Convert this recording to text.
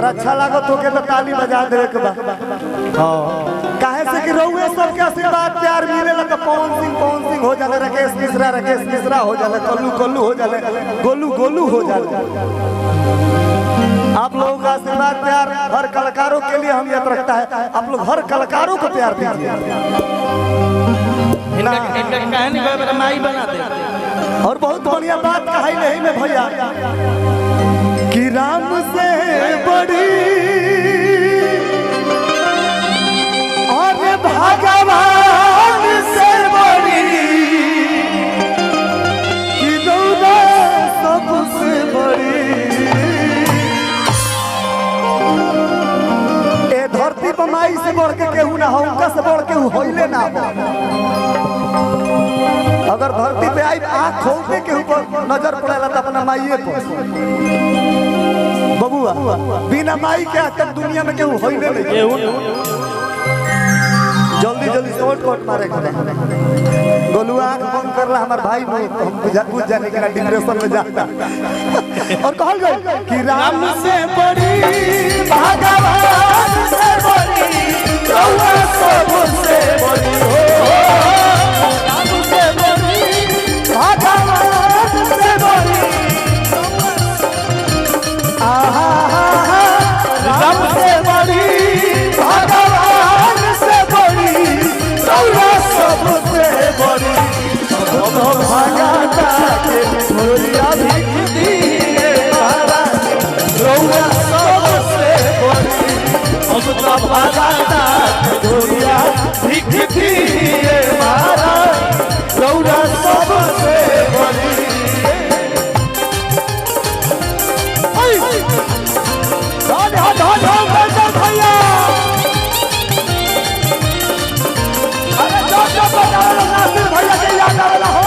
अगर अच्छा लागो तो के तो ताली बजा देवे के बा। हां काहे से कि रहुए सबके आशीर्वाद प्यार मिलेला तो पवन सिंह हो जाले, राकेश मिश्रा हो जाले, कल्लू हो जाले, गोलू हो जाले। आप लोगों का आशीर्वाद प्यार हर कलाकारों के लिए अहमियत रखता है। आप लोग हर कलाकारों को प्यार दीजिए। इनका कहानी माई बना दे। और बहुत बढ़िया बात कही नहीं में भैया कि राम से बड़ी और भगवान से बड़ी कि गौरा सबसे बड़ी। ए धरती पर माई से बढ़ के केहू ना हो, उनका से बढ़ के होइले ना हो। अगर धरती पे आई आँख खोलते के ऊपर नजर पड़ेला तो अपना माइये पर बबुआ बिना माई के आज तक दुनिया में केहू होइले नहीं। जल्दी शॉर्टकट मारे गोलू आँख बंद करला हमार भाई हम बुझ जाने के डिप्रेशन में जाता। और कहल गई कि राम से बड़ी भगवान से बड़ी गौरा सबसे बड़ी हो। राम से बड़ी भगवान से बड़ी गौरा सबसे बड़ी। भगता के छोरिया भीख दिए गौरा सबसे बड़ी। हम तो भगता छोरिया भीख दिए गौरा सबसे बड़ी। भैया अरे भैया के याद आवेला हो।